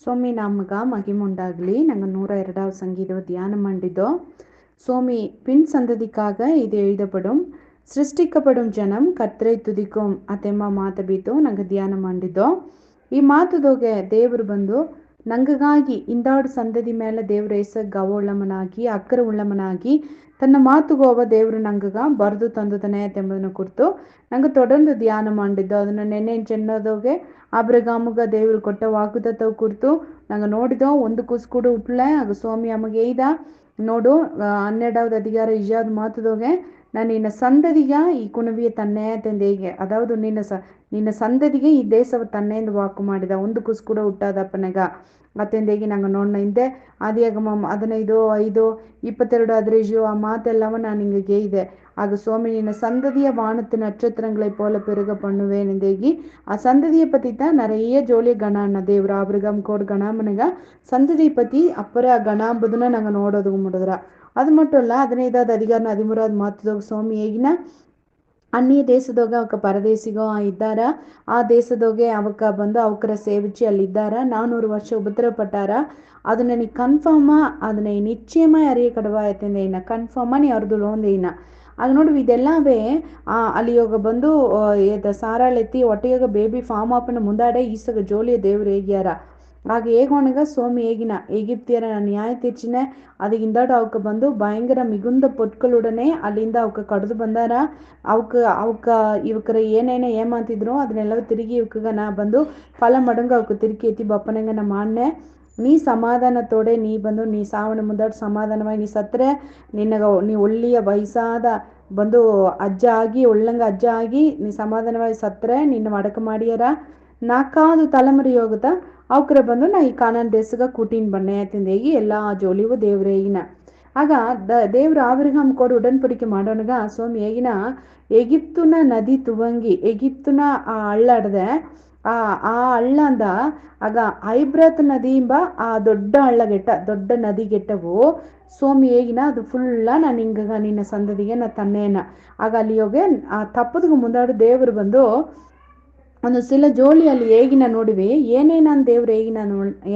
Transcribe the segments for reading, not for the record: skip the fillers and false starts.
ಸ್ವಾಮಿ ನಮ್ಗ ಮಹಿಮುಂಡಾಗಲಿ. நாங்கள் 102வது சங்கீதம் தியானம் பண்ணிட்டோம். சுவாமி பின் சந்ததிக்காக இது எழுதப்படும். ಸೃಷ್ಟಿಕಪடும் ಜனம் ಕರ್ತரை ತುದಿಕೋಂ ಅತೆಮ್ಮ ಮಾತು ಬಿದ್ದು ನಂಗೆ ಧ್ಯಾನ ಮಾಡಿದ್ದೋ. ಈ ಮಾತುದೋಗೆ ದೇವರು ಬಂದು ನಂಗಾಗಿ ಇಂದಾಡು ಸಂದದಿ ಮೇಲೆ ದೇವ್ರ ಏಸ ಗವ ಉಳ್ಳಮನಾಗಿ ಅಕ್ಕರ ಉಳ್ಳಮನಾಗಿ ತನ್ನ ಮಾತುಗೋವ ದೇವರು ನಂಗಗ ಬರೆದು ತಂದುದನೆ ಎಂಬುದನ್ನು ಕುರಿತು ನಂಗೆ ತೊಡೊಂದು ಧ್ಯಾನ ಮಾಡಿದ್ದೋ. ಅದನ್ನು ನೆನ್ನೆ ಚೆನ್ನೋದೋಗೆ ಆಬ್ರಗಾಮುಗ ದೇವರು ಕೊಟ್ಟ ವಾಗ್ದತ್ತವು ಕುರಿತು ನಂಗೆ ನೋಡಿದೋ. ಒಂದು ಕೂಸ್ಕೂಡು ಉಟ್ಲೆ ಆಗ ಸ್ವಾಮಿ ಅಮಗೆ ಇದ ನೋಡು 12வது அதிகார ಇಜಾದ್ ಮಾತುದೋಗೆ ನಾನು ನಿನ್ನ ಸಂದದಿಗ ಈ ಕುಣವಿಯ ತನ್ನೇ ತಂದೆಗೆ ಅದಾವುದು ನಿನ್ನ ಸಂದದಿಗೆ ಈ ದೇಶವ ತನ್ನೆಂದು ವಾಕು ಮಾಡಿದ ಒಂದು ಕುಸ್ ಕೂಡ ಹುಟ್ಟಾದಪ್ಪನೆಗ ಅತ್ತೆಂದೇಗಿ ನಂಗೆ ನೋಡೋಣ ಹಿಂದೆ ಆದಿಯಾಗಮ 15:5-22 ಆ ಮಾತೆಲ್ಲವ ನಾನು ಹಿಂಗೆ ಇದೆ. ಆಗ ಸ್ವಾಮಿ ನಿನ್ನ சந்ததிய வானத்து நட்சத்திரங்களை போல பெருக பண்ணுவேன் ಎಂದೇಗಿ ಆ ಸಂದದಿಯ ಪತಿತ நிறைய ಜೋಲಿ ಗಣಾನ ದೇವ್ರ ಆಬ್ರಗಮ್ ಕೋಡ್ ಗಣಾಮನಗ ಸಂದದಿ ಪತಿ ಅಪ್ಪರ ಗಣಾಂಬುದನ್ನ ನಂಗೆ ನೋಡೋದು ಮುಡಿದ್ರ. ಅದು ಮಟ್ಟು ಅಲ್ಲ 15வது அதிகாரம் 13வது ಮಾತುದೋಗ ಸ್ವಾಮಿ ಹೇಗಿನ ಅನ್ಯ ದೇಶದೋಗ ಅವಕ್ಕ ಪರದೇಶಿಗೋ ಇದ್ದಾರ. ಆ ದೇಶದೋಗೆ ಅವಕ್ಕ ಬಂದು ಅವಕರ ಸೇವಿಸಿ ಅಲ್ಲಿದ್ದಾರ 400 ವರ್ಷ ಉಪದ್ರವಪಟ್ಟಾರ. ಅದನ್ನ ನೀ ಕನ್ಫರ್ಮಾ ಅದನ್ನ ನಿಶ್ಚಯமா அறிய கடவாயத்தின் ಇನ್ನ ಕನ್ಫರ್ಮಾ ನೀ ಅವ್ರದ್ದು ಲೋನ್ ಇನ್ನ ಆಗ ನೋಡು ಇದೆಲ್ಲವೇ ಅಲ್ಲಿ ಯೋಗ ಬಂದು ಸಾರಾಳೆತ್ತಿ ಒಟ್ಟೆಯೋಗ ಬೇಬಿ ಫಾರ್ಮ್ ಆಪನ ಮುಂದಾಡೆ ಈಸಗ ಜೋಲಿಯ ದೇವ್ರು ಹೇಗ್ಯಾರ. ಆಗ ಹೇಗೋಣಗ ಸ್ವಾಮಿ ಹೇಗಿನ ಈಗಿಪ್ತಿಯರ ನ್ಯಾಯ ತೀರ್ಚಿನ ಅದಕ್ಕಿಂದಾಡು ಅವಕ್ಕೆ ಬಂದು ಭಯಂಕರ ಮಿಗುಂದ ಪೊಟ್ಕಳುಡನೆ ಅಲ್ಲಿಂದ ಅವಕ್ಕೆ ಕಡ್ದು ಬಂದಾರ. ಅವಕ್ಕ ಇವಕ್ಕರ ಏನೇನೇ ಏಮಾಂತಿದ್ರು ಅದನ್ನೆಲ್ಲ ತಿರುಗಿ ಇವಕ್ಕ ನಾ ಬಂದು ಫಲ ಮಡಂಗ ಅವಕ್ಕೆ ತಿರುಗಿ ಎತ್ತಿ ಬಪ್ಪನಂಗ ನಮ್ಮ ಅಣ್ಣೆ ನೀ ಸಮಾಧಾನತೋಡೆ ನೀ ಬಂದು ನೀ ಸಾವನ ಮುಂದಾಡು ಸಮಾಧಾನವಾಗಿ ನೀ ಸತ್ತರೆ ನೀ ಒಳ್ಳೆಯ ವಯಸ್ಸಾದ ಬಂದು ಅಜ್ಜ ಆಗಿ ಒಳ್ಳಂಗ ಅಜ್ಜ ಆಗಿ ನೀ ಸಮಾಧಾನವಾಗಿ ಸತ್ತರೆ ನಿನ್ನ ಮಡಕ ಮಾಡಿಯಾರ 4வது ತಲೆಮರಿ ಹೋಗುತ್ತಾ ಅವಕರ ಬಂದು ನಾ ಈ ಕಾನಾನ್ ದೇಶಗ ಕೂಟಿನ್ ಬನ್ನೆ ತಿಂದೇಗಿ ಎಲ್ಲಾ ಜೋಲಿವು ದೇವ್ರ ಹೇಗಿನ. ಆಗ ದೇವ್ರ ಆಬ್ರಹಾಮ್ ಕೋಡ್ ಉಡನ್ಪಡಿಕೆ ಮಾಡೋಣಗ ಸ್ವಾಮಿ ಹೇಗಿನ ಎಗಿಪ್ತುನ ನದಿ ತುವಂಗಿ ಎಗಿಪ್ತುನ ಆ ಹಳ್ಳಾಡದೆ ಆ ಹಳ್ಳ ಅಂದ ಆಗ ಐಬ್ರತ್ ನದಿಯಿಂದ ಆ ದೊಡ್ಡ ದೊಡ್ಡ ನದಿಗೆಟ್ಟವು ಸ್ವಾಮಿ ಹೇಗಿನ ಅದು ಫುಲ್ಲ ನಾನು ಹಿಂಗ ನಿನ್ನ ಸಂದದಿಗೆ ನಾ ತನ್ನೇನ. ಆಗ ಅಲ್ಲಿ ಹೋಗಿ ಆ ತಪ್ಪದ್ಗೂ ಮುಂದಾಡು ದೇವರು ಬಂದು ಒಂದು ಸಿಲ ಜೋಳಿಯಲ್ಲಿ ಹೇಗಿನ ನೋಡಿವಿ ಏನೇನಂದ್ ದೇವ್ರು ಹೇಗಿನ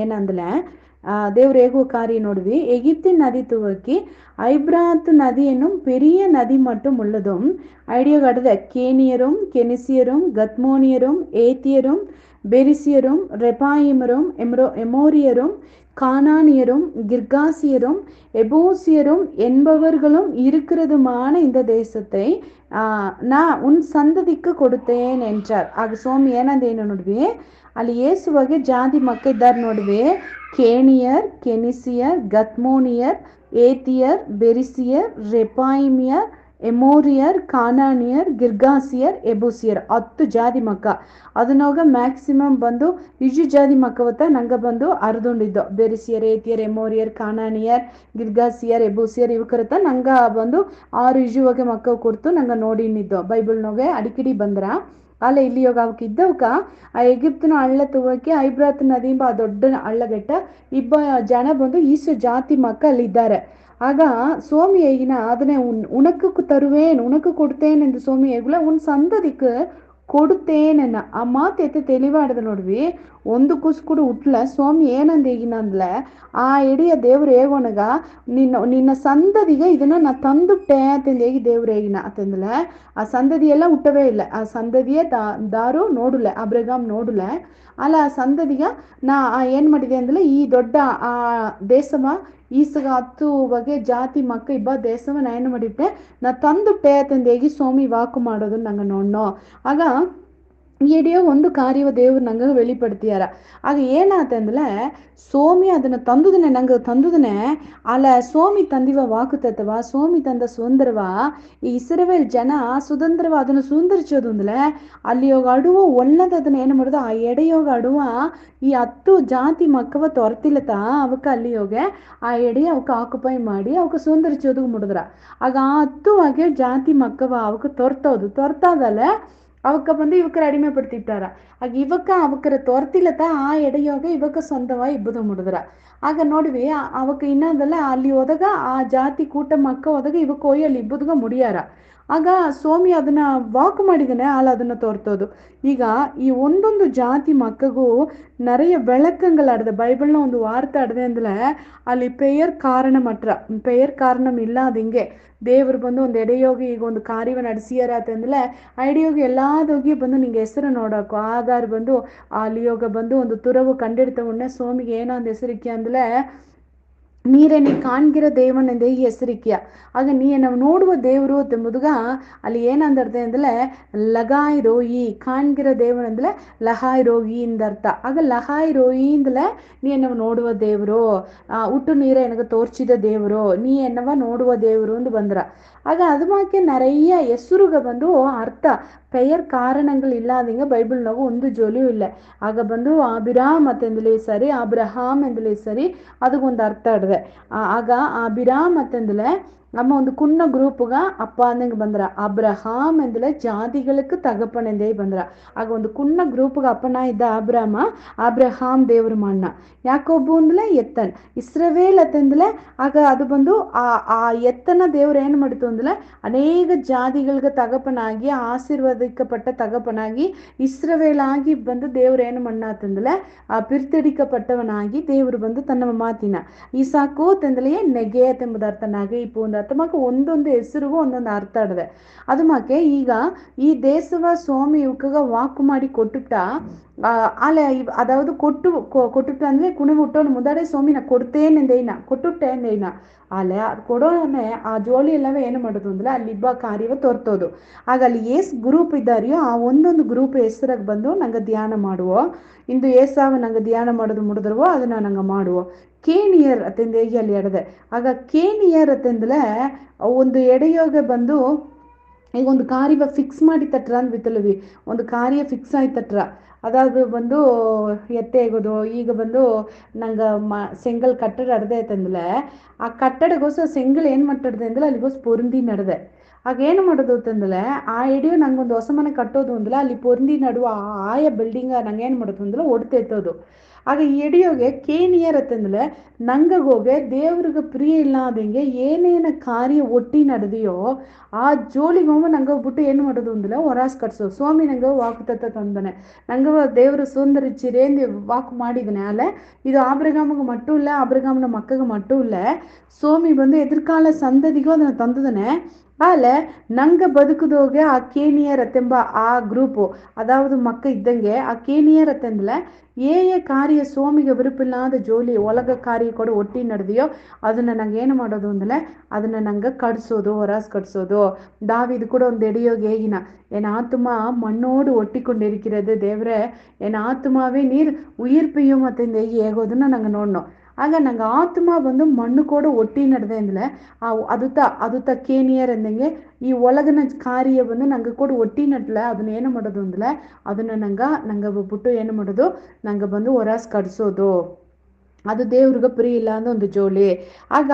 ಏನಂದ್ಲೆ ದೇವ್ರ ಹೇಗುವ ಕಾರ್ಯ ನೋಡಿವಿ. எகிப்தின் நதி துவக்கி ஐப்ராத்து நதி என்னும் பெரிய நதி மட்டும் உள்ளதும் ஐடியா கடுத கேனியரும் கெனிசியரும் கத்மோனியரும் ஏத்தியரும் பெரிசியரும் ரெபாயிமரும் எமோரியரும் கானானியரும் கிர்காசியரும் எபோசியரும் என்பவர்களும் இருக்கிறதுமான இந்த தேசத்தை நான் உன் ಸಂದದಿಕ್ಕೆ ಕೊಡುತ್ತೇನೆ ಎಂಚಾರ್. ಆಗ ಸ್ವಾಮಿ ಏನಂದೇನು ನೋಡ್ವಿ ಅಲ್ಲಿ ಏಸುವಾಗೆ ಜಾತಿ ಮಕ್ಕ ಇದ್ದಾರೆ ನೋಡ್ವಿ. ಕೇಣಿಯರ್ ಕೆನಿಸಿಯರ್ ಗತ್ಮೋನಿಯರ್ ಏತಿಯರ್ ಬೆರಿಸಿಯರ್ ರೆಪಾಯಿಮಿಯರ್ ಎಮೋರಿಯರ್ ಕಾನಾನಿಯರ್ ಗಿರ್ಗಾಸಿಯರ್ ಎಬೂಸಿಯರ್ 10 ಜಾತಿ ಮಕ್ಕ. ಅದನ್ನೋಗ ಮ್ಯಾಕ್ಸಿಮಮ್ ಬಂದು ಇಜು ಜಾತಿ ಮಕ್ಕವತ್ತ ನಂಗೆ ಬಂದು ಅರ್ದುಂಡಿದ್ದು ಬೆರಿಸಿಯರ್ ಏತಿಯರ್ ಎಮೋರಿಯರ್ ಕಾನಾನಿಯರ್ ಗಿರ್ಗಾಸಿಯರ್ ಎಬೂಸಿಯರ್ ಇವಕರತ್ತ ನಂಗೆ ಬಂದು 6 ಇಜುವಾಗೆ ಮಕ್ಕ ಕುರ್ತು ನಂಗೆ ನೋಡಿನಿದ್ದು ಬೈಬಲ್ನೋಗೆ ಅಡಿಕಡಿ ಬಂದ್ರ ಅಲ್ಲ ಇಲ್ಲಿ ಯೋಗ ಅವಕ್ಕೆ ಇದ್ದವಕ ಆ ಎಗಿಪ್ತನ ಹಳ್ಳ ತುವಕ್ಕೆ ಐಬ್ರಾತ್ ನದಿಯಿಂದ ಆ ದೊಡ್ಡ ಹಳ್ಳಗೆಟ್ಟ ಇಬ್ಬ ಜನ ಬಂದು ಈಸು ಜಾತಿ ಮಕ್ಕ ಅಲ್ಲಿದ್ದಾರೆ. ಆಗ ಸ್ವಾಮಿ ಹೇಗಿನ ಅದನ್ನೇ ಉನಕ್ಕು ತರುವೇನು ಉನಕ್ಕು ಕೊಡ್ತೇನೆ ಎಂದು ಸ್ವಾಮಿ ಹೇಗುಲ ಉನ್ ಸಂದದಿಕ್ಕೆ ಕೊಡುತ್ತೇನೆನ್ನ ಆ ಮಾತು ಎತ್ತೆ ತೆಲಿವಾಡದ ನೋಡ್ವಿ. ಒಂದು ಕುಸ್ಕುಡು ಉಟ್ಲ ಸ್ವಾಮಿ ಏನಂದ ಹೇಗಿನ ಅಂದ್ಲೆ ಆ ಎಡಿಯ ದೇವ್ರು ಹೇಗೋಣಗ ನಿನ್ನ ಸಂದದಿಗೆ ಇದನ್ನ ನಾ ತಂದುಟ್ಟೆ ಅಂತಂದು ಹೇಗಿ ದೇವ್ರು ಹೇಗಿನ ಅಂತಂದ್ಲೆ ಆ ಸಂದದಿ ಎಲ್ಲ ಹುಟ್ಟವೇ ಇಲ್ಲ. ಆ ಸಂದದಿಯೇ ದಾರು ನೋಡುಲೆ ಅಬ್ರಗಾಮ್ ನೋಡುಲೆ ಅಲ್ಲ ಆ ಸಂದದಿಗ ನಾ ಏನ್ ಮಾಡಿದೆ ಅಂದ್ರೆ ಈ ದೊಡ್ಡ ಆ ದೇಶವ ಈಸಗ 10 ಬಗೆ ಜಾತಿ ಮಕ್ಕ ಇಬ್ಬ ದೇಶವ ನಾ ಏನು ಮಾಡಿಟ್ಟೆ ನಾ ತಂದುಟ್ಟೆ ಅಂತಂದು ಹೇಗಿ ಸ್ವಾಮಿ ವಾಕು ಮಾಡೋದು ನಂಗೆ ನೋಡ್ನೋ. ಆಗ ಎಡಿಯೋ ಒಂದು ಕಾರ್ಯವ ದೇವ್ರು ನಂಗೆ வெளிப்படுத்திಯಾರ. ಆಗ ಏನಾತಂದ್ರೆ ಸೋಮಿ ಅದನ್ನ ನಂಗೆ ತಂದುದನೆ ಅಲ್ಲ ಸೋಮಿ ತಂದಿವ ವಾಕುತತ್ವ ಸೋಮಿ ತಂದ ಸುಂದರವ ಈ ಇಸ್ರಾಯೇಲ್ ಜನ ಸುತಂತ್ರವ ಅದನ್ನು ಸುಂದರಿಸೋದು ಅಂದ್ರೆ ಅಲ್ಲಿ ಯೋಗ ಅಡುವ ಒಳ್ಳದ ಅದನ್ನ ಏನು ಮಾಡೋದು ಆ ಎಡೆಯೋಗ ಅಡುವ ಈ 10 ಜಾತಿ ಮಕ್ಕವ ತೊರ್ತಿಲ್ಲತ ಅವಕ್ಕ ಅಲ್ಲಿ ಹೋಗಿ ಆ ಎಡೆ ಅವಕ್ಕೆ ಆಕ್ಯುಪೈ ಮಾಡಿ ಅವಕ್ಕೆ ಸುಂದರಿಸೋದು ಮುಡಿದ್ರ. ಆಗ ಆ 10 ಜಾತಿ ಮಕ್ಕವ ಅವಕ್ಕೆ ತೊರ್ತಾದಲ್ಲ ಅವಕ್ಕ ಬಂದು ಇವಕ್ಕರ ಅಡಿಮೆಪடுத்திட்டாರ. ಆಗ ಇವಕ್ಕ ಅವಕ್ಕರ ತೊರ್ತಿಲತ ಆ ಎಡೆಯೋಗ ಇವಕ್ಕ ಸ್ವಂತವಾ ಇಬ್ಬದ ಮುಡಿದ್ರ. ಆಗ ನೋಡ್ವಿ ಅವಕ್ಕ ಇನ್ನೊಂದಲ್ಲ ಅಲ್ಲಿ ಹೋದಾಗ ಆ ಜಾತಿ ಕೂಟ ಮಕ್ಕ ಹೋದಾಗ ಇವಕ್ಕ ಹೋಗಿ ಅಲ್ಲಿ ಇಬ್ಬದ್ಗ ಮುಡಿಯಾರ. ಆಗ ಸ್ವಾಮಿ ಅದನ್ನ ವಾಕ್ ಮಾಡಿದಾನೆ ಅದನ್ನ ತೋರ್ತೋದು. ಈಗ ಈ ಒಂದೊಂದು ಜಾತಿ ಮಕ್ಕಗೂ நிறைய விளக்கங்கள் ஆடுது. பைபிள்ல ಒಂದು ವಾರ್ತೆ ಆಡದೆ ಅಂದ್ರೆ ಅಲ್ಲಿ பெயர் காரணம் ಅಟ್ರ பெயர் ಕಾರಣಂ ಇಲ್ಲಾದಿಂಗೆ ದೇವರು ಬಂದು ಒಂದು ಎಡೆಯೋಗಿ ಈಗ ಒಂದು ಕಾರ್ಯವ ನಡೆಸಿಯಾರತ್ತಂದ್ರೆ ಆ ಎಡೆಯೋಗಿ ಎಲ್ಲಾದೋಗಿ ಬಂದು ನಿಂಗೆ ಹೆಸರು ನೋಡಾಕು ಆಗಾರ್ ಬಂದು ಅಲ್ಲಿ ಯೋಗ ಬಂದು ಒಂದು ತುರವು ಕಂಡಿಡ್ತ ಉಣ್ಣೆ ಸ್ವಾಮಿಗೆ ಏನೋ ಒಂದು ಹೆಸರಿಕೆ ಅಂದ್ರೆ ನೀರೇ ನೀ ಕಾಣ್ಗಿರೋ ದೇವನ್ ಎಂದೇ ಈ ಹೆಸರಿಕೆಯ. ಆಗ ನೀ ನಾವು ನೋಡುವ ದೇವರು ಎಂಬುದುಗ ಅಲ್ಲಿ ಏನಂದರ್ದೆ ಅಂದ್ರೆ ಲಗಾಯ್ ರೋಯಿ ಕಾಣ್ಗಿರೋ ದೇವನ್ ಅಂದ್ರೆ ಲಹಾಯ್ ರೋಯಿ ಇಂದರ್ಥ. ಆಗ ಲಹಾಯ್ ರೋಯಿ ಅಂದಲೆ ನೀ ನಾವು ನೋಡುವ ದೇವರು, ಹುಟ್ಟು ನೀರ ಎನಗ ತೋರ್ಚಿದ ದೇವರು, ನೀ ಎನ್ನವ ನೋಡುವ ದೇವರು ಎಂದು ಬಂದ್ರ. ஆக அது மாக்கே நிறைய ಹೆಸರುಗ ಬಂದು ಅರ್ಥ பெயர் ಕಾರಣಗಳು ಇಲ್ಲಾದಿಂಗ ಬೈಬಲ್ನಾಗ ಒಂದು ಜೋಲಿಯೂ ಇಲ್ಲ. ಆಗ ಬಂದು ಆಬಿರಾಮ್ ಅತ್ತಂದಲೇ ಸರಿ ಅಬ್ರಹಾಮ್ ಎಂದಲೇ ಸರಿ ಅದಕ್ಕೊಂದು ಅರ್ಥ ಆಡ್ದೆ. ಆಗ ಆಬಿರಾಮ್ ಅತ್ತಂದಲೇ நம்ம ಒಂದು ಕುನ್ನ ಗ್ರೂಪ್ಗ ಅಪ್ಪ ಅಂದಂಗೆ ಬಂದ್ರ. ಅಬ್ರಹಾಮ್ ಎಂದಲೇ ಜಾತಿகளுக்கு தகப்பன் ಎಂದೇ ಬಂದ್ರ. ಆಗ ಒಂದು ಕುನ್ನ ಗ್ರೂಪ್ಗ ಅಪ್ಪನ ಇದ್ದ ಅಬ್ರಹಾಮ್ ದೇವ್ರ ಮಣ್ಣ. ಯಾಕೊಬ್ಬು ಅಂದಲೇ ಎತ್ತನ್ ಇಸ್ರವೇಲ್ ಅತ್ತಂದಲೇ ಆಗ ಅದು ಬಂದು ಆ ಎತ್ತನ ದೇವ್ರ ಏನ್ ಮಾಡಿತು ಅಂದ್ರೆ ಅನೇಕ ಜಾತಿಗಳಿಗೆ ತಗಪನಾಗಿ ಆಶೀರ್ವಾದಿக்கப்பட்ட ತಗಪನಾಗಿ ಇಸ್ರವೇಲಾಗಿ ಬಂದು ದೇವ್ರ ಏನು ಮಣ್ಣಾತಂದ್ರೆ ಪಿರ್ತಡಿக்கப்பಟ್ಟವನಾಗಿ ದೇವರು ಬಂದು ತನ್ನ ಮಾತಿನ ಈಸಾಕು ತಂದಲೆಯೇ ನೆಗೆ ಎಂಬುದು ಅರ್ಥ ನಗೆ ಇಪ್ಪು ಒಂದು ಅರ್ಥ ಮಾಕ ಒಂದೊಂದು ಹೆಸರಿಗೂ ಒಂದೊಂದು ಅರ್ಥ ಆಡದೆ. ಅದು ಮಾಕೆ ಈಗ ಈ ದೇಶವ ಸ್ವಾಮಿ ಯುಕ್ಕಗ ವಾಕು ಮಾಡಿ ಕೊಟ್ಟುಟ ಅಲ್ಲ ಅದಾவது ಕೊಟ್ಟುಟ ಅಂದ್ರೆ ಕುಣಿವು ಹುಟ್ಟೋನು ಮುದಾಡೆ ಸ್ವಾಮಿ ನಾ ಕೊಡ್ತೇನೆಂದೇನ ಕೊಟ್ಟುಟ್ಟೇನೇನ ಅಲ್ಲ ಅದು ಕೊಡೋನೆ ಆ ಜೋಳಿ ಎಲ್ಲವೇ ಏನು ಮಾಡೋದು ಅಂದ್ರೆ ಅಲ್ಲಿಬ್ಬ ಕಾರ್ಯವ ತೋರ್ತೋದು. ಆಗ ಅಲ್ಲಿ ಏಸ್ ಗ್ರೂಪ್ ಇದ್ದಾರೆಯೋ ಆ ಒಂದೊಂದು ಗ್ರೂಪ್ ಹೆಸರಾಗ ಬಂದು ನಂಗೆ ಧ್ಯಾನ ಮಾಡುವೋ ಇಂದು ಏಸಾವ ನಂಗೆ ಧ್ಯಾನ ಮಾಡೋದು ಮುಡಿದ್ರವೋ ಅದನ್ನ ನಂಗೆ ಮಾಡುವೋ ಕೇನಿಯರ್ ಅತ್ತೆಂದು ಹೇಗೆ ಅಲ್ಲಿ ಎಡದೆ. ಆಗ ಕೇನಿಯರ್ ಅತ್ತೆಂದಲೇ ಒಂದು ಎಡೆಯೋಗ ಬಂದು ಈಗ ಒಂದು ಕಾರ್ಯ ಫಿಕ್ಸ್ ಮಾಡಿ ತಟ್ರ ಅಂದ್ ಬಿತ್ತಲ್ವಿ ಒಂದು ಕಾರ್ಯ ಫಿಕ್ಸ್ ಆಯ್ತು ತಟ್ರ ಅದಾದ್ರು ಬಂದು ಎತ್ತೇಗೋದು ಈಗ ಬಂದು ನಂಗೆ ಸೆಂಗಲ್ ಕಟ್ಟಡ ಅಡ್ದೆ ಐತಂದ್ರೆ ಆ ಕಟ್ಟಡಗೋಸ್ಕರ ಸೆಂಗಲ್ ಏನು ಮಾತಾಡ್ದೆ ಅಂದ್ರೆ ಅಲ್ಲಿಗೋಸ್ ಪೊರುಂದಿ ನಡೆದೆ. ಆಗ ಏನು ಮಾಡೋದು ಅಂತಂದ್ರೆ ಆ ಇಡಿಯೋ ನಂಗೊಂದು ಹೊಸ ಮನೆ ಕಟ್ಟೋದು ಅಂದ್ರೆ ಅಲ್ಲಿ ಪೊರುಂದಿ ನಡುವ ಆಯ ಬಿಲ್ಡಿಂಗ್ ನಂಗೆ ಏನು ಮಾಡೋದು ಅಂದ್ರೆ ಒಡ್ತೆತ್ತೋದು. ಆಗ ಈ ಎಡಿಯೋಗೆ ಕೇನಿಯರ್ ಅತ್ತಂದ್ರೆ ನಂಗಗೋಗೆ ದೇವ್ರಿಗೆ ಪ್ರಿಯ ಇಲ್ಲ ಆದಂಗೆ ಏನೇನ ಕಾರ್ಯ ಒಟ್ಟಿ ನಡೆದಿಯೋ ಆ ಜೋಲಿಗೋಮ ನಂಗೆ ಹೋಗ್ಬಿಟ್ಟು ಏನು ಮಾಡೋದು ಅಂದ್ರೆ ಹೊರಾಸ್ ಕಟ್ಸೋದು. ಸ್ವಾಮಿ ನಂಗೆ ವಾಕು ತಂದನೆ ನಂಗೆ ದೇವರು ಸುಂದರಿಚಿರೇಂದು ವಾಕು ಮಾಡಿದನೆ ಅಲ್ಲ ಇದು ಆಬ್ರಗಾಮಿಗೆ ಮಟ್ಟೂ ಇಲ್ಲ ಆಬ್ರಗಾಮನ ಮಕ್ಕಗೆ ಮಟ್ಟೂ ಇಲ್ಲ ಸ್ವಾಮಿ ಬಂದು ಎದುರ್ಕಾಲ ಸಂದದಿಗೂ ಅದನ್ನು ತಂದದನೆ. ಆಲೆ ನಂಗೆ ಬದುಕದೋಗೆ ಆ ಕೇನಿಯರ್ ಅತ್ತೆಂಬ ಆ ಗ್ರೂಪು ಅದಾವುದು ಮಕ್ಕ ಇದ್ದಂಗೆ ಆ ಕೇನಿಯರ್ ಅತ್ತಂದ್ರೆ ಏ ಕಾರ್ಯ ಸ್ವಾಮಿಗೆ ವಿರುಪಿಲ್ಲಾದ ಜೋಲಿ ಒಳಗ ಕಾರ್ಯ ಕೊಡು ಒಟ್ಟಿ ನಡೆದಿಯೋ ಅದನ್ನ ನಂಗೆ ಏನು ಮಾಡೋದು ಅಂದ್ರೆ ಅದನ್ನ ನಂಗೆ ಕಡ್ಸೋದು ಹೊರಾಸ್ ಕಡ್ಸೋದು. ದಾವಿದು ಕೂಡ ಒಂದು ಎಡೆಯೋಗಿ ಹೇಗಿನ என் ஆத்துமா மண்ணோடு ஒட்டி கொண்டிருக்கிறது தேவரே என் ஆத்துமாவே நீர் உயிர் பெய்யும் அத்தಂದು ಹೇಗೋದನ್ನ ನಂಗೆ ನೋಡ್ನೋ. ಆಗ ನಂಗೆ ಆತ್ಮ ಬಂದು ಮಣ್ಣು ಕೂಡ ಒಟ್ಟಿ ನಡೆದೆ ಅಂದ್ರೆ ಅದು ಕೇನಿಯರ್ ಅಂದಂಗೆ ಈ ಒಳಗನ ಕಾರ್ಯ ಬಂದು ನಂಗೆ ಕೂಡ ಒಟ್ಟಿ ನಡ್ಲೆ ಅದನ್ನ ಏನು ಮಾಡೋದು ಅಂದ್ರೆ ಅದನ್ನ ನಂಗೆ ಬಿಟ್ಟು ಏನು ಮಾಡೋದು ನಂಗೆ ಬಂದು ಹೊರಾಸ್ ಕಡ್ಸೋದು. ಅದು ದೇವ್ರಿಗೆ ಪ್ರಿಯ ಇಲ್ಲ ಅಂದ್ರೆ ಒಂದು ಜೋಲಿ. ಆಗ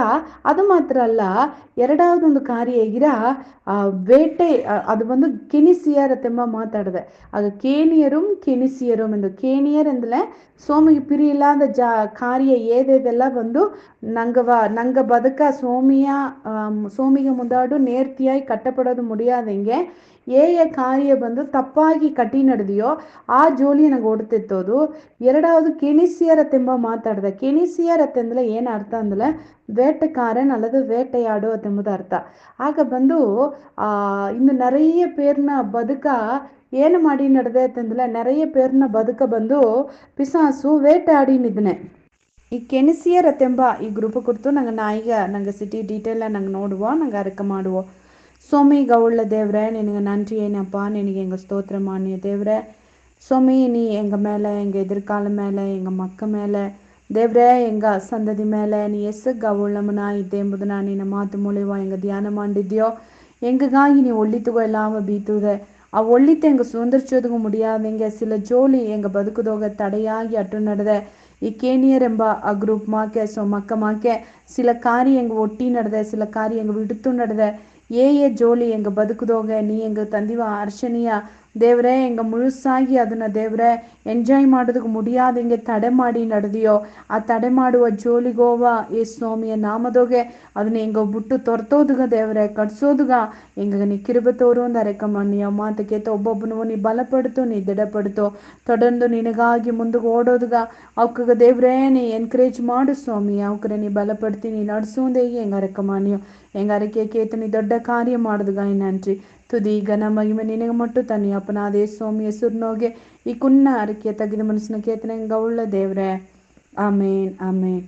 ಅದು ಮಾತ್ರ ಅಲ್ಲ ಎರಡಾವದೊಂದು ಕಾರ್ಯ ಹೇಗಿರ ಬೇಟೆ ಅದು ಬಂದು ಕೆನಿಸಿಯರ್ ಅತ್ತೆಂಬ ಮಾತಾಡಿದೆ. ಆಗ ಕೇನಿಯரும் ಕೆನಿಸಿಯரும் ಎಂದು ಕೇನಿಯರ್ ಅಂದ್ರೆ ಸ್ವಾಮಿಗೆ ಪ್ರಿಯ ಇಲ್ಲಾದ ಕಾರ್ಯ ಏದೇದೆಲ್ಲ ಬಂದು ನಂಗೆ ಬದುಕ ಸೋಮಿಗೆ ಮುಂದಾಡು ನೇರ್ತಿಯಾಗಿ ಕಟ್ಟಪಡೋದು ಮುಡಿಯಾದಂಗೆ ಕಾರ್ಯ ಬಂದು ತಪ್ಪಾಗಿ ಕಟ್ಟಿ ನಡೆದಿಯೋ ಆ ಜೋಲಿ ನಂಗೆ ಓಡ್ತಿತ್ತೋದು. ಎರಡಾவது ಕೆನಿಸಿಯರ್ ಅತ್ತೆಂಬ ಮಾತಾಡಿದೆ. ಕೆನಿಸಿಯರ್ ಅತ್ತೆಂದ್ರೆ ಏನು ಅರ್ಥ ಅಂದ್ರೆ வேட்டைக்காரன் அல்லது வேட்டையாடு ಎಂಬುದು ಅರ್ಥ. ಆಗ ಬಂದು ಇನ್ನು நிறைய பேர்ನ ಬದುಕ ಏನು ಮಾಡಿ ನಡೆದೆ ಅಂತಂದ್ರೆ நிறைய பேர்ನ ಬದುಕ ಬಂದು ಪಿಸಾಸು வேட்டைಯಾಡಿನಿದ್ನೆ. ಈ ಕೆನಿಸಿಯರ್ ಅತ್ತೆಂಬ ಈ ಗ್ರೂಪ್ ಕುರಿತು ನಂಗೆ ಸಿಟಿ ಡೀಟೇಲ್ ನಂಗೆ ನೋಡುವ ನಂಗೆ ಅರಕ ಮಾಡುವ. சுவாமி கவுள்ள தேவரே நினக்கு நன்றி ஏனப்பா நினக்கு எங்கள் ஸ்தோத்திர மானிய தேவரே சுவாமி நீ எங்கள் மேலே எங்கள் எதிர்காலம் மேலே எங்கள் மக்க மேலே ದೇವ್ರೇ ಎಂಗ ಸಂದದಿ ಮೇಲೆ ನೀ ಗವುಳ್ಳಮ್ಮನ ಇದ್ದೆ ಎಂಬುದನ್ನ ನಿನ್ನ ಮಾತು ಮೂಲಿವ ಎಂಗ ಧ್ಯಾನ ಮಾಡಿದ್ಯೋ ಎಂಗಾಗಿ ನೀ ಒಳ್ಳಿತುಗೋ ಎಲ್ಲಾಮ ಬೀತುದೆ ಆ ಒಳ್ಳಿತೆ ಎಂಗ ಸುಂದರಿಸೋದಕ್ಕೂ ಮುಡಿಯಾದಂಗೆ ಸಿಲ ಜೋಲಿ ಎಂಗ ಬದುಕುದೋಗ ತಡೆಯಾಗಿ ಅಟ್ಟು ನಡೆದೆ. ಈ ಕೇನಿಯರ್ ಎಂಬ ಆ ಗ್ರೂಪ್ ಮಾಕೆ ಮಕ್ಕ ಮಾಕೆ ಸಿಲ ಕಾರ್ಯ ಎಂಗ ಒಟ್ಟಿ ನಡೆದೆ ಸಿಲ ಕಾರ್ಯ ಎಂಗ ವಿಡುತ್ತು ನಡೆದೆ. ஜோலி எங்க பதுக்குதோங்க நீ எங்க தந்திவ அர்ச்சனிய தேவரே எங்க முழுசாಗಿ ಅದನ್ನ ದೇವ್ರೆ ಎಂಜಾಯ್ ಮಾಡೋದಕ್ಕೆ ಮುಡಿಯಾದ ಹಿಂಗೆ ತಡೆ ಮಾಡಿ ನಡೆದಿಯೋ ಆ ತಡೆ ಮಾಡುವ ಜೋಲಿಗೋವ ಈ ಸ್ವಾಮಿಯ ನಾಮದೋಗೆ ಅದನ್ನ எங்க ಬಿಟ್ಟು ತೊರ್ತೋದುಗ ದೇವ್ರೆ ಕಟ್ಸೋದುಗ எங்க நீ கிருபை தோறும் அரைக்கம்மா நீ அம்மாத்துக்கேத்த ಒಬ್ಬೊಬ್ಬನು ನೀ ಬಲಪಡುತ್ತೋ ನೀ ದೃಢಪಡುತ್ತೋ தொடர்ந்து ನಿನಗಾಗಿ ಮುಂದಕ್ಕೆ ಓಡೋದುಗ ಅವಕ್ಕ ದೇವ್ರೇ ನೀ ಎನ್ಕರೇಜ್ ಮಾಡು ಸ್ವಾಮಿ ಅವಕ್ರೆ ನೀ ಬಲಪಡ್ತಿ ನೀ ನಡ್ಸೋಂದೇಗಿ ಹೆಂಗ ಅರಕಮ್ಮ ನೀವು ಹೆಂಗ ಅರಕೆ ನೀ ದೊಡ್ಡ ಕಾರ್ಯ ಮಾಡುದುಗ ನನ್ರಿ ತುದಿ ಘನ ಮಹಿಮೆ ನಿನಗೆ ಮಟ್ಟು ತನ್ನಿ ಅಪ್ಪನಾದೇ ಸ್ವಾಮಿ ಹೆಸರಿನೋಗೆ ಈ ಕುನ್ನ ಅರಕೆ ತೆಗೆದ ಮನಸ್ಸಿನ ಕೇತನ ಹೆಂಗ ಉಳ್ಳ ದೇವ್ರೆ ಆಮೇನ್ ಆಮೇನ್.